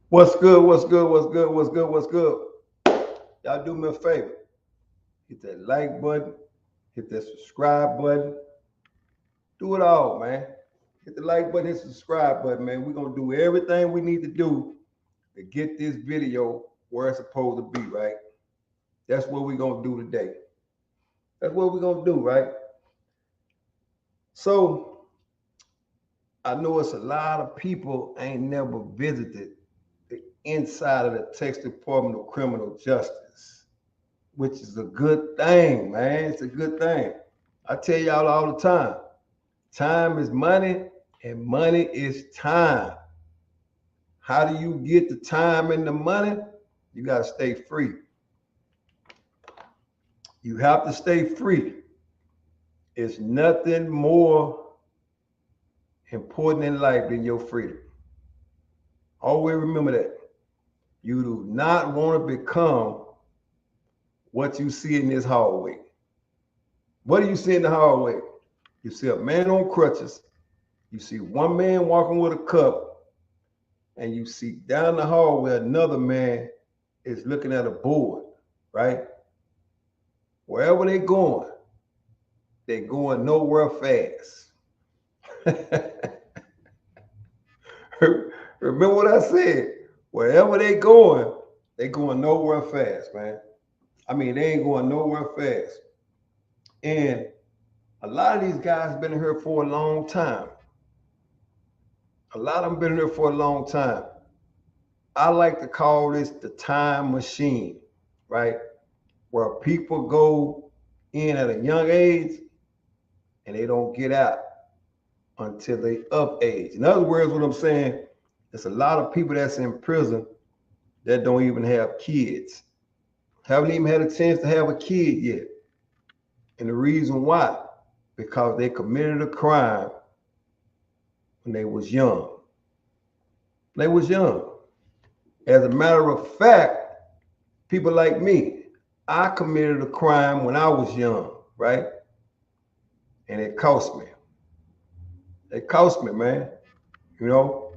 What's good? What's good? What's good? What's good? What's good? Y'all do me a favor. Hit that like button. Hit that subscribe button. Do it all, man. Hit the like button, hit the subscribe button, man. We're going to do everything we need to do to get this video where it's supposed to be, right? That's what we're going to do today. That's what we're going to do, right? So, I know it's a lot of people ain't never visited the inside of the Texas Department of Criminal Justice, which is a good thing, man. It's a good thing. I tell y'all all the time, time is money and money is time. How do you get the time and the money? You got to stay free. You have to stay free. It's nothing more important in life than your freedom. Always remember that. You do not want to become what you see in this hallway. What do you see in the hallway? You see a man on crutches. You see one man walking with a cup. And you see down the hallway another man is looking at a board, right? Wherever they're going nowhere fast. Remember what I said? Wherever they're going nowhere fast, man. I mean, they ain't going nowhere fast. And a lot of these guys have been here for a long time. A lot of them been here for a long time. I like to call this the time machine, right? Where people go in at a young age and they don't get out until they up age. In other words, what I'm saying, there's a lot of people that's in prison that don't even have kids. Haven't even had a chance to have a kid yet. And the reason why, because they committed a crime when they was young. They was young. As a matter of fact, people like me, I committed a crime when I was young, right? And it cost me. It cost me, man. You know?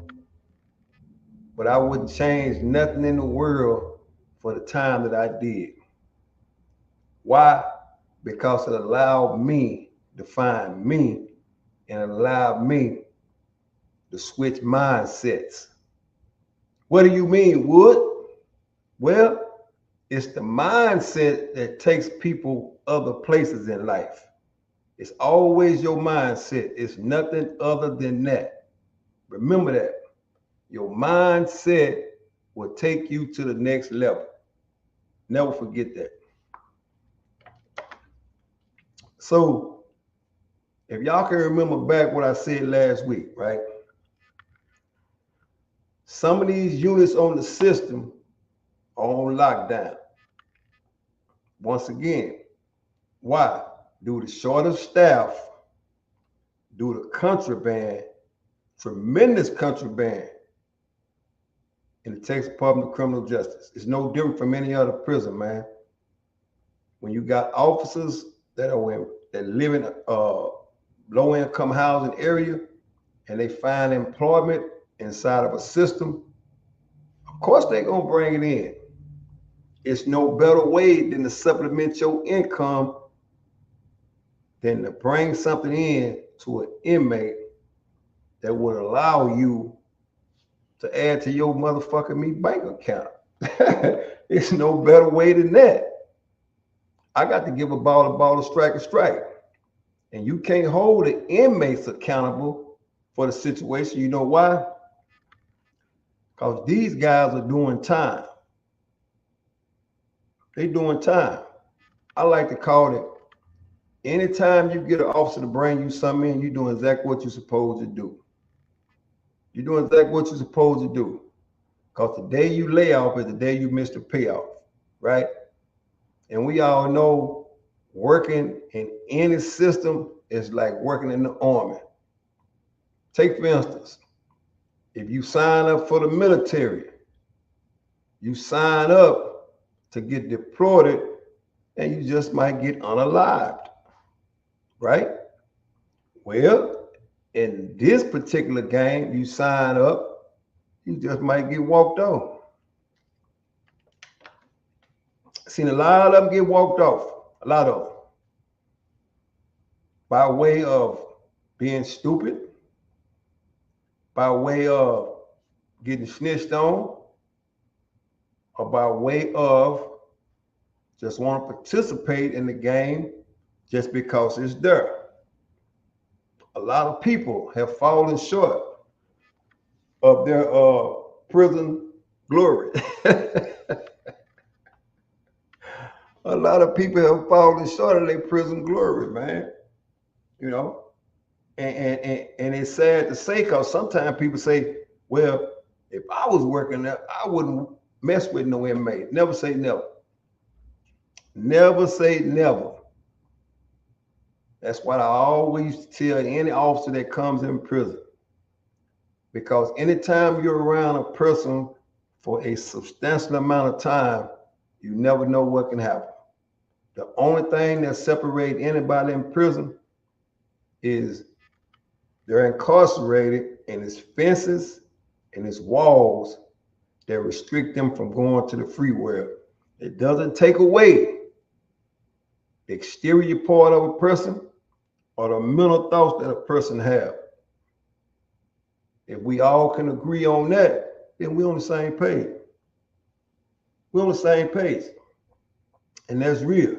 But I wouldn't change nothing in the world for the time that I did. Why? Because it allowed me to find me and it allowed me to switch mindsets. What do you mean, Wood? Well, it's the mindset that takes people other places in life. It's always your mindset. It's nothing other than that. Remember that. Your mindset will take you to the next level. Never forget that. So, if y'all can remember back what I said last week, right? Some of these units on the system are on lockdown. Once again, why? Due to shorter staff, due to contraband, tremendous contraband in the Texas Department of Criminal Justice. It's no different from any other prison, man. When you got officers that live in a low-income housing area and they find employment inside of a system, of course they're going to bring it in. It's no better way than to supplement your income than to bring something in to an inmate that would allow you to add to your motherfucking me bank account. It's no better way than that. I got to give a ball, a strike a strike. And you can't hold the inmates accountable for the situation. You know why? Because these guys are doing time. They doing time. I like to call it, anytime you get an officer to bring you something in, you're doing exactly what you're supposed to do. You're doing exactly what you're supposed to do. Because the day you lay off is the day you miss the payoff, right? And we all know working in any system is like working in the army. Take, for instance, if you sign up for the military, you sign up to get deployed and you just might get unalived, right? Well, in this particular game, you sign up, you just might get walked off. Seen a lot of them get walked off, a lot of them, by way of being stupid, by way of getting snitched on, or by way of just want to participate in the game just because it's there. A lot of people have fallen short of their prison glory. A lot of people have fallen short of their prison glory, man. You know, and it's sad to say, because sometimes people say, well, if I was working there, I wouldn't mess with no inmate. Never say never. Never say never. That's what I always tell any officer that comes in prison. Because anytime you're around a person for a substantial amount of time, you never know what can happen. The only thing that separates anybody in prison is they're incarcerated, and it's fences and it's walls that restrict them from going to the free world. It doesn't take away the exterior part of a person or the mental thoughts that a person has. If we all can agree on that, then we're on the same page. We're on the same page. And that's real.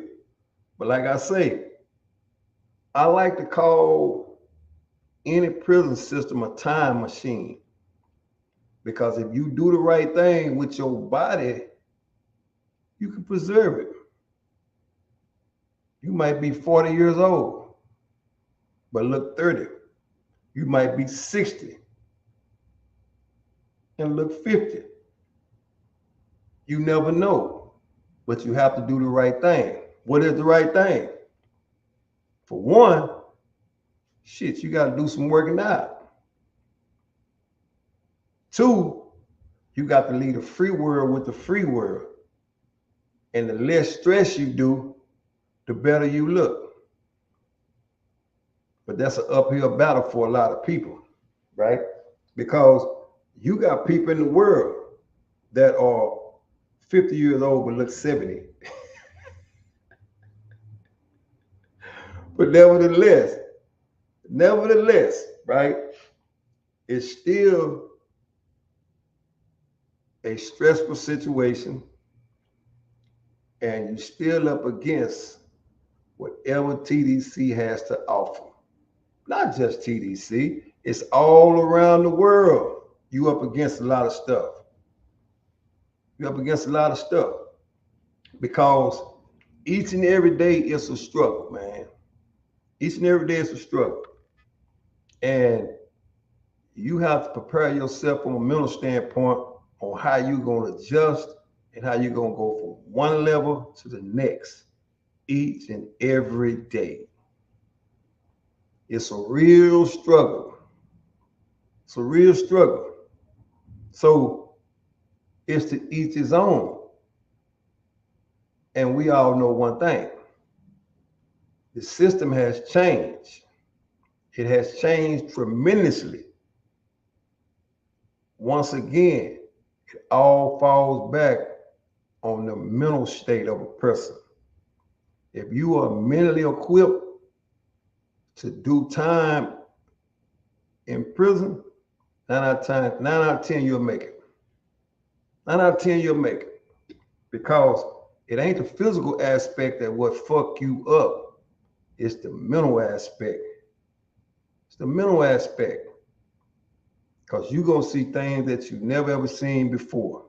But like I say, I like to call any prison system a time machine. Because if you do the right thing with your body, you can preserve it. You might be 40 years old, but look 30. You might be 60 and look 50. You never know, but you have to do the right thing. What is the right thing? For one, shit, you got to do some working out. Two, you got to leave the free world with the free world. And the less stress you do, the better you look. But that's an uphill battle for a lot of people, right? Because you got people in the world that are 50 years old but look 70. But nevertheless, right, it's still a stressful situation, and you're still up against whatever TDC has to offer. Not just TDC, it's all around the world. You up against a lot of stuff. You're up against a lot of stuff because each and every day is a struggle, man. Each and every day is a struggle. And you have to prepare yourself from a mental standpoint on how you're going to adjust and how you're going to go from one level to the next each and every day. It's a real struggle. It's a real struggle. So it's to each his own. And we all know one thing. The system has changed. It has changed tremendously. Once again, it all falls back on the mental state of a person. If you are mentally equipped to do time in prison, 9 out of 10, you'll make it. 9 out of 10, you'll make it. Because it ain't the physical aspect that what fuck you up. It's the mental aspect. It's the mental aspect. Because you're going to see things that you've never ever seen before.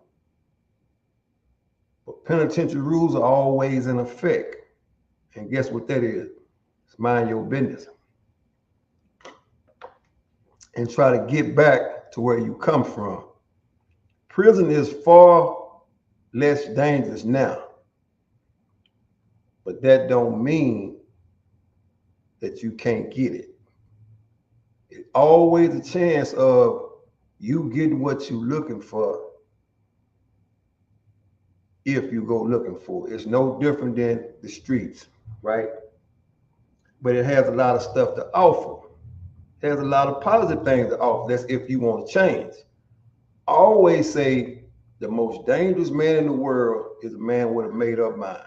But penitentiary rules are always in effect. And guess what that is? It's mind your business. And try to get back to where you come from. Prison is far less dangerous now. But that don't mean that you can't get it. It's always a chance of you getting what you're looking for if you go looking for it. It's no different than the streets, right? But it has a lot of stuff to offer. Has a lot of positive things to offer. That's if you want to change. I always say the most dangerous man in the world is a man with a made up mind.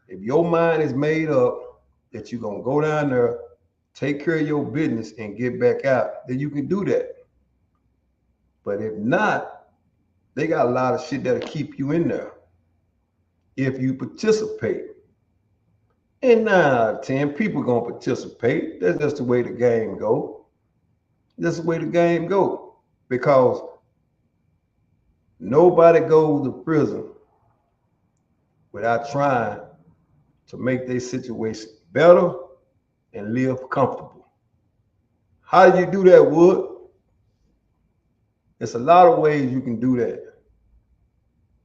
If your mind is made up that you're going to go down there, take care of your business, and get back out, then you can do that. But if not, they got a lot of shit that'll keep you in there if you participate. And 9 out of 10 people gonna participate. That's just the way the game go. That's the way the game go. Because nobody goes to prison without trying to make their situation better and live comfortable. How do you do that, Wood? It's a lot of ways you can do that.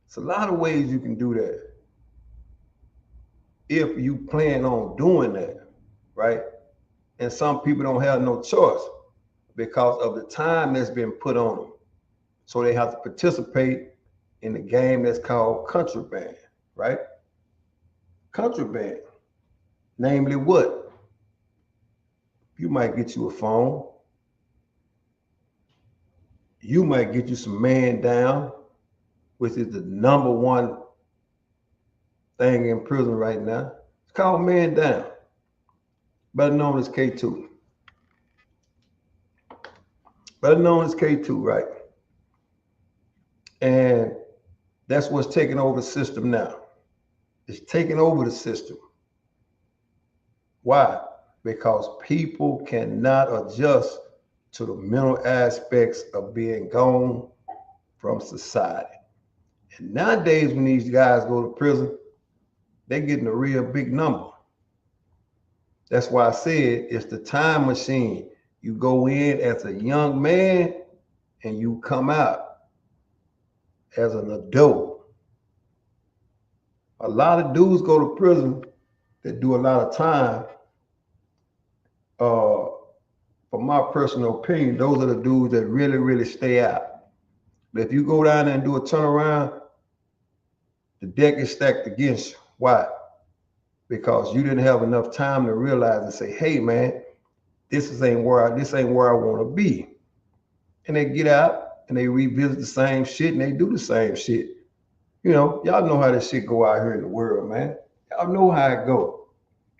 It's a lot of ways you can do that. If you plan on doing that, right? And some people don't have no choice because of the time that's been put on them. So they have to participate in the game that's called contraband, right? Contraband. Namely what? You might get you a phone. You might get you some man down, which is the number one thing in prison right now. It's called man down, better known as K2. Better known as K2, right? And that's what's taking over the system now. It's taking over the system. Why? Because people cannot adjust to the mental aspects of being gone from society. And nowadays, when these guys go to prison, they're getting a real big number. That's why I said it's the time machine. You go in as a young man and you come out as an adult. A lot of dudes go to prison that do a lot of time. For my personal opinion, those are the dudes that really, really stay out. But if you go down there and do a turnaround, the deck is stacked against you. Why? Because you didn't have enough time to realize and say, "Hey, man, this ain't where I want to be." And they get out and they revisit the same shit and they do the same shit. You know, y'all know how this shit go out here in the world, man. Y'all know how it go.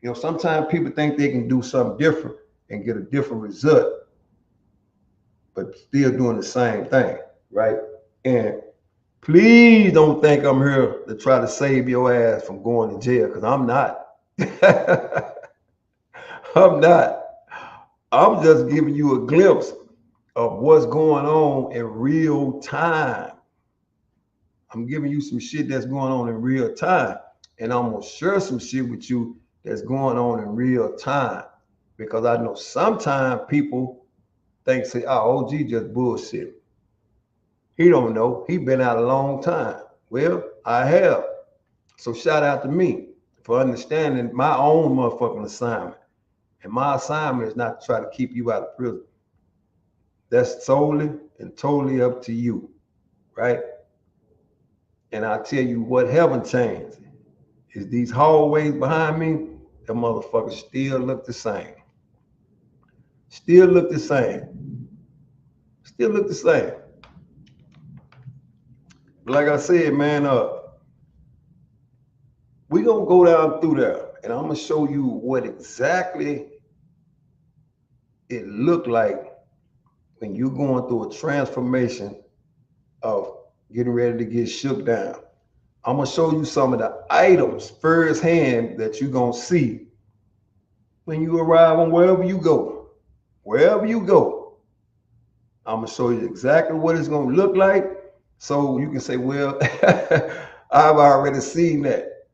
You know, sometimes people think they can do something different and get a different result, but still doing the same thing, right? And please don't think I'm here to try to save your ass from going to jail, because I'm not. I'm not. I'm just giving you a glimpse of what's going on in real time. I'm giving you some shit that's going on in real time. And I'm going to share some shit with you that's going on in real time. Because I know sometimes people think, say, "Oh, OG just bullshit. He don't know. He been out a long time." Well, I have. So shout out to me for understanding my own motherfucking assignment. And my assignment is not to try to keep you out of prison. That's solely and totally up to you, right? And I tell you what haven't changed is these hallways behind me, the motherfuckers still look the same. Still look the same. Still look the same. But like I said, man, we gonna go down through there and I'm gonna show you what exactly it looked like when you're going through a transformation of getting ready to get shook down. I'm gonna show you some of the items firsthand that you're gonna see when you arrive on wherever you go. Wherever you go, I'm gonna show you exactly what it's gonna look like, so you can say, "Well, I've already seen that."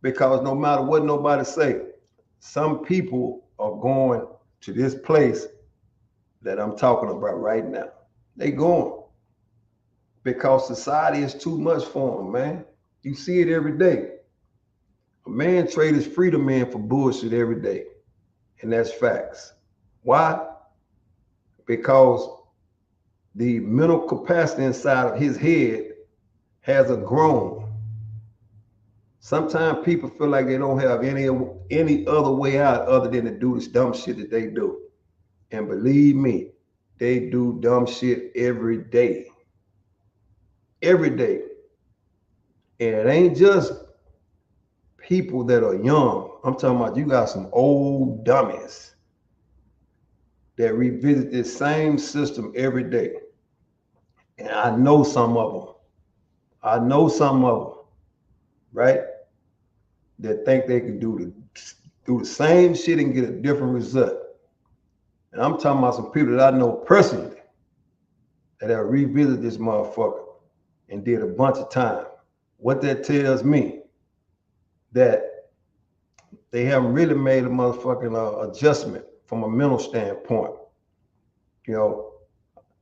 Because no matter what nobody say, some people are going to this place that I'm talking about right now. They going because society is too much for them, man. You see it every day. A man trade his freedom in for bullshit every day. And that's facts. Why? Because the mental capacity inside of his head hasn't grown. Sometimes people feel like they don't have any other way out other than to do this dumb shit that they do. And believe me, they do dumb shit every day. Every day. And it ain't just people that are young. I'm talking about you got some old dummies that revisit this same system every day. And I know some of them. I know some of them, right? That think they can do the same shit and get a different result. And I'm talking about some people that I know personally that have revisited this motherfucker and did a bunch of time. What that tells me that they haven't really made a motherfucking adjustment from a mental standpoint. You know,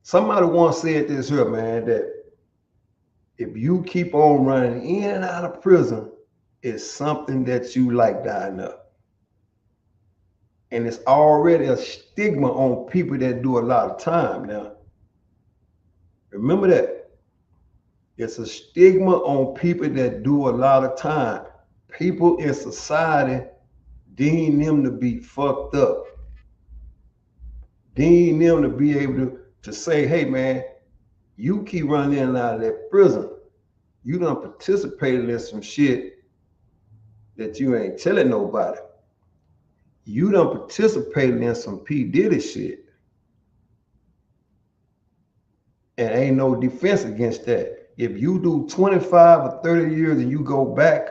somebody once said this here, man, that if you keep on running in and out of prison, it's something that you like dying up. And it's already a stigma on people that do a lot of time now. Remember that. It's a stigma on people that do a lot of time. People in society deem them to be fucked up. Deem them to be able to say, hey man, you keep running in and out of that prison. You done participated in some shit that you ain't telling nobody. You done participated in some P. Diddy shit. And ain't no defense against that. If you do 25 or 30 years and you go back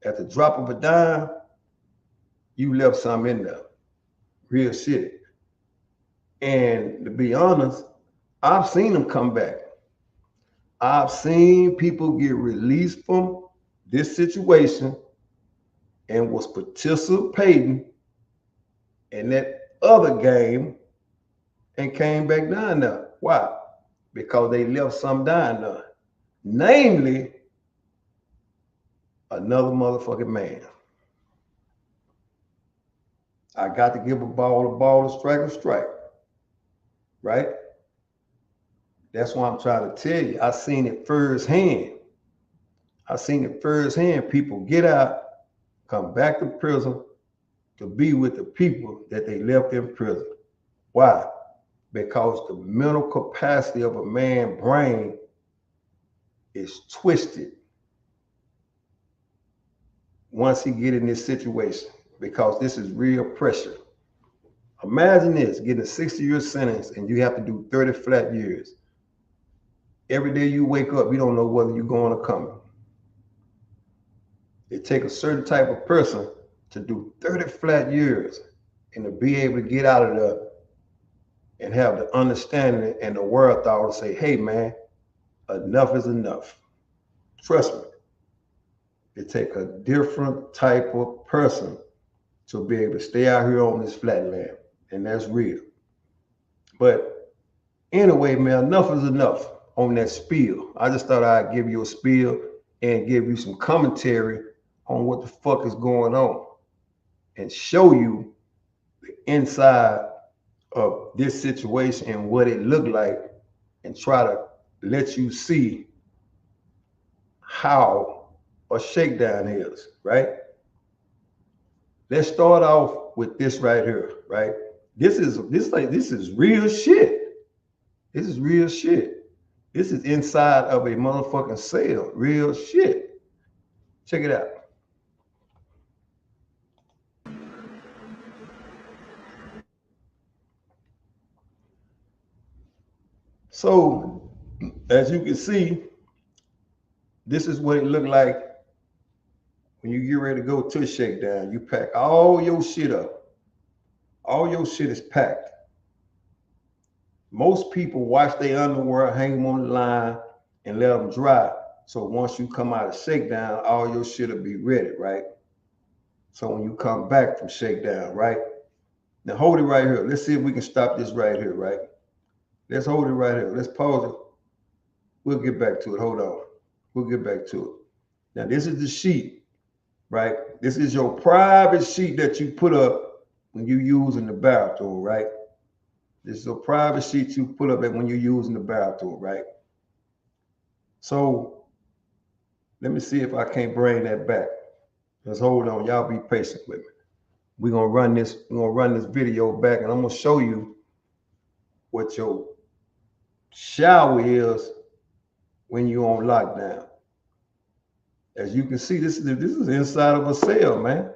at the drop of a dime, you left something in there. Real shit. And to be honest, I've seen them come back. I've seen people get released from this situation and was participating in that other game and came back down there. Why? Because they left some down there. Namely, another motherfucking man. I got to give a ball, a strike. Right? That's why I'm trying to tell you. I seen it firsthand. I seen it firsthand. People get out, come back to prison to be with the people that they left in prison. Why? Because the mental capacity of a man's brain is twisted once he get in this situation, because this is real pressure. Imagine this, getting a 60-year sentence and you have to do 30 flat years. Every day you wake up, you don't know whether you're going or coming. It takes a certain type of person to do 30 flat years and to be able to get out of there and have the understanding and the wherewithal to say, hey man, enough is enough. Trust me. It takes a different type of person to be able to stay out here on this flatland. And that's real. But anyway, man, enough is enough on that spiel. I just thought I'd give you a spiel and give you some commentary on what the fuck is going on and show you the inside of this situation and what it looked like and try to let you see how a shakedown is, right? Let's start off with this right here, right? This is real shit. This is real shit. This is inside of a motherfucking cell. Real shit. Check it out. So, as you can see, this is what it looked like when you get ready to go to a shakedown. You pack all your shit up. All your shit is packed. Most people wash their underwear, hang them on the line, and let them dry. So once you come out of shakedown, all your shit will be ready, right? So when you come back from shakedown, right? Now hold it right here. Let's see if we can stop this right here, right? Let's hold it right here. Let's pause it. We'll get back to it. Hold on. We'll get back to it. Now this is the sheet, right? This is your private sheet that you put up when you use in the bathroom, right? This is a private sheet you put up when you're using the bathroom, right? So let me see if I can't bring that back. Just hold on. Y'all be patient with me. We're gonna run this. We're gonna run this video back, and I'm gonna show you what your shower is when you're on lockdown. As you can see, this is inside of a cell, man.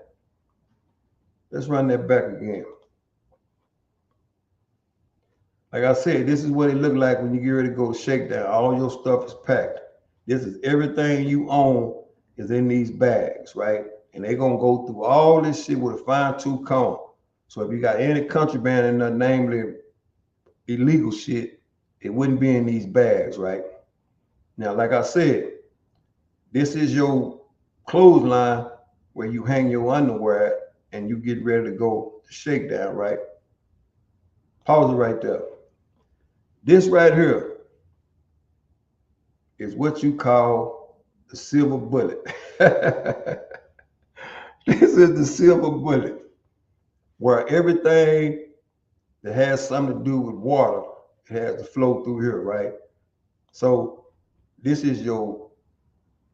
Let's run that back again. Like I said, this is what it looked like when you get ready to go to shakedown. All your stuff is packed. This is everything you own is in these bags, right? And they're gonna go through all this shit with a fine-tooth comb. So if you got any contraband in there, namely illegal shit, it wouldn't be in these bags, right? Now, like I said, this is your clothesline where you hang your underwear at and you get ready to go to shakedown, right? Pause it right there. This right here is what you call the silver bullet. This is the silver bullet, where everything that has something to do with water, it has to flow through here, right? So this is your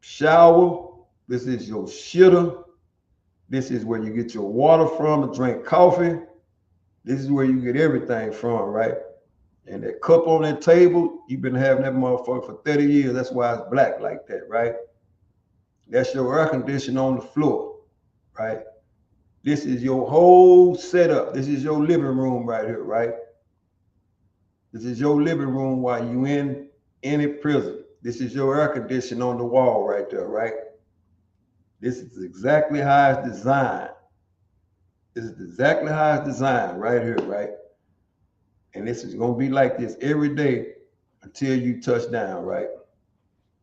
shower, this is your shitter, this is where you get your water from to drink coffee, this is where you get everything from, right? And that cup on that table, you've been having that motherfucker for 30 years. That's why it's black like that, right? That's your air conditioner on the floor, right? This is your whole setup. This is your living room right here, right? This is your living room while you in any prison. This is your air conditioner on the wall right there, right? This is exactly how it's designed. This is exactly how it's designed right here, right? And this is going to be like this every day until you touch down, right?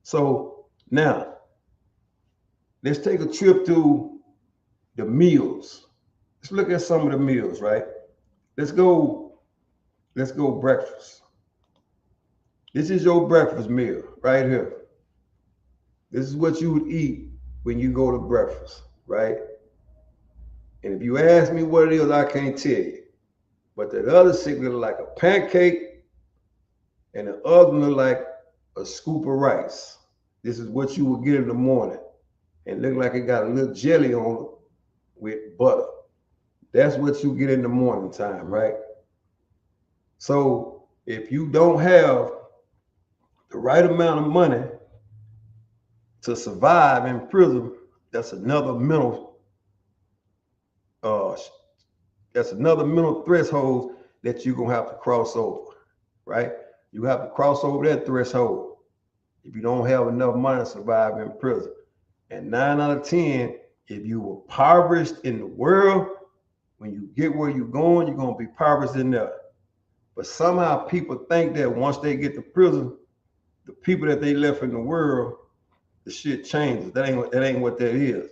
So now, let's take a trip to the meals. Let's look at some of the meals, right? Let's go breakfast. This is your breakfast meal right here. This is what you would eat when you go to breakfast, right? And if you ask me what it is, I can't tell you. But the other shit look like a pancake, and the other look like a scoop of rice. This is what you will get in the morning. And look like it got a little jelly on it with butter. That's what you get in the morning time, right? So if you don't have the right amount of money to survive in prison, that's another mental threshold that you're gonna have to cross over, right? You have to cross over that threshold if you don't have enough money to survive in prison. And 9 out of 10, if you were impoverished in the world, when you get where you're going, you're gonna be impoverished in there. But somehow people think that once they get to prison, the people that they left in the world, the shit changes. That ain't what that is.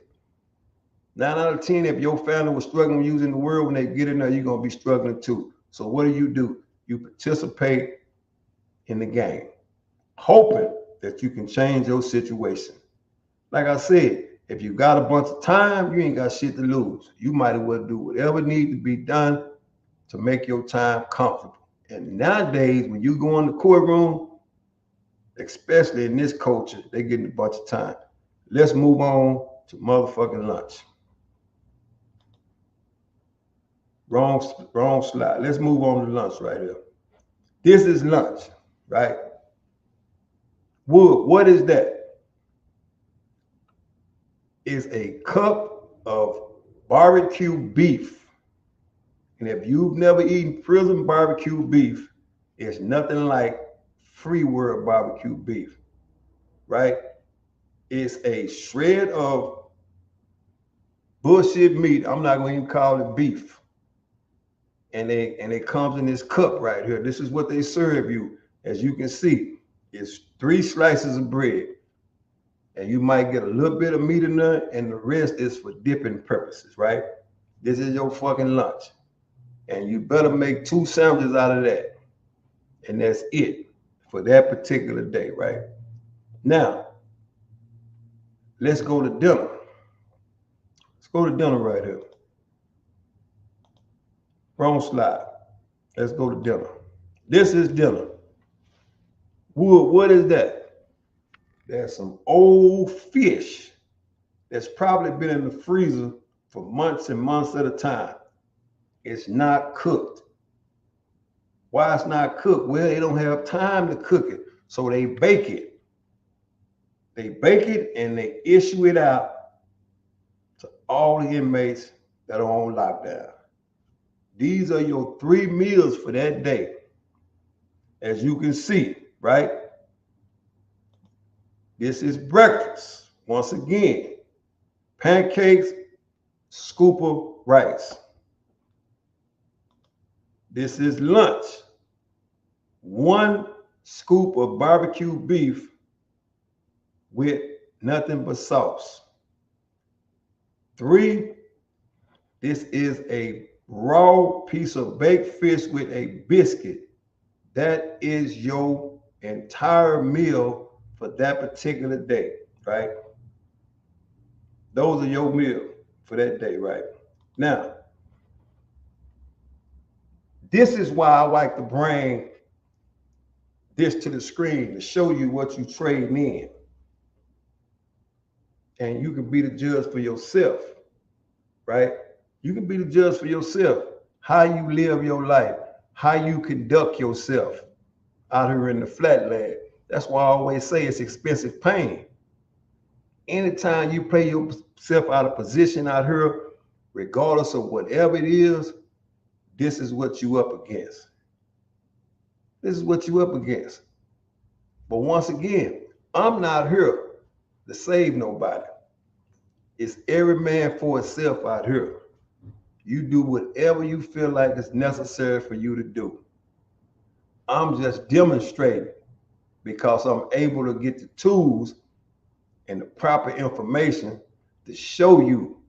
9 out of 10, if your family was struggling with you in the world, when they get in there, you're gonna be struggling too. So what do? You participate in the game, hoping that you can change your situation. Like I said, if you got a bunch of time, you ain't got shit to lose. You might as well do whatever needs to be done to make your time comfortable. And nowadays, when you go in the courtroom, especially in this culture, they getting a bunch of time. Let's move on to motherfucking lunch. Wrong slide. Let's move on to lunch right here. This is lunch, right? Wood, what is that? It's a cup of barbecue beef. And if you've never eaten prison barbecue beef, it's nothing like free world barbecue beef, right? It's a shred of bullshit meat. I'm not going to even call it beef. And it comes in this cup right here. This is what they serve you. As you can see, it's 3 slices of bread. And you might get a little bit of meat in there, and the rest is for dipping purposes, right? This is your fucking lunch. And you better make 2 sandwiches out of that. And that's it for that particular day, right? Now, let's go to dinner. Let's go to dinner right here. Wrong slide. Let's go to dinner. This is dinner. Wood, what is that? There's some old fish that's probably been in the freezer for months and months at a time. It's not cooked. Why it's not cooked? Well, they don't have time to cook it, so they bake it. They bake it and they issue it out to all the inmates that are on lockdown. These are your 3 meals for that day. As you can see, right? This is breakfast. Once again, pancakes, scoop of rice. This is lunch. 1 scoop of barbecue beef with nothing but sauce. 3, this is a raw piece of baked fish with a biscuit. That is your entire meal for that particular day, right? Those are your meal for that day, right? Now, this is why I like to bring this to the screen to show you what you trade in. And you can be the judge for yourself, right? You can be the judge for yourself, how you live your life, how you conduct yourself out here in the flatland. That's why I always say it's expensive pain. Anytime you play yourself out of position out here, regardless of whatever it is, this is what you up against. This is what you up against. But once again, I'm not here to save nobody. It's every man for itself out here. You do whatever you feel like is necessary for you to do. I'm just demonstrating because I'm able to get the tools and the proper information to show you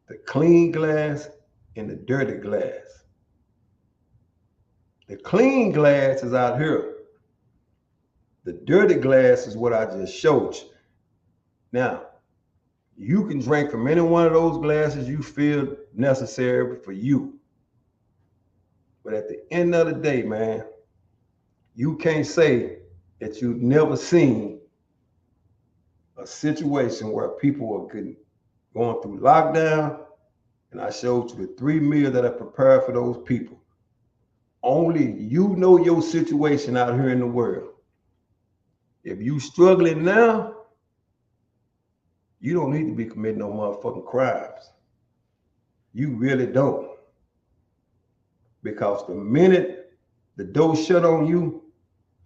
the clean glass and the dirty glass. The clean glass is out here. The dirty glass is what I just showed you. Now, you can drink from any one of those glasses you feel necessary for you. But at the end of the day, man, you can't say that you've never seen a situation where people are going through lockdown, and I showed you the 3 meals that are prepared for those people. Only you know your situation out here in the world. If you struggling now, you don't need to be committing no motherfucking crimes. You really don't. Because the minute the door shut on you,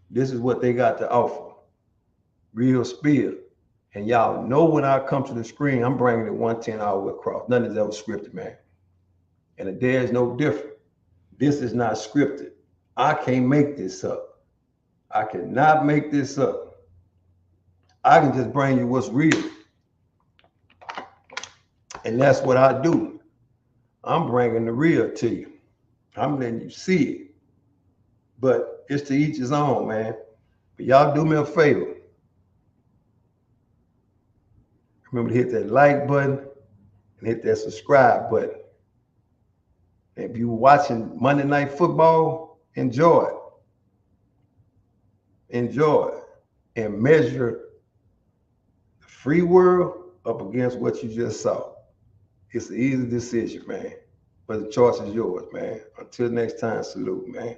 this is what they got to offer. Real spill. And y'all know when I come to the screen, I'm bringing it 110 all the way across. None is ever scripted, man. And the day is no different. This is not scripted. I can't make this up. I cannot make this up. I can just bring you what's real. And that's what I do. I'm bringing the real to you. I'm letting you see it. But it's to each his own, man. But y'all do me a favor. Remember to hit that like button and hit that subscribe button. And if you're watching Monday Night Football, enjoy it. Enjoy it. And measure the free world up against what you just saw. It's an easy decision, man. But the choice is yours, man. Until next time, salute, man.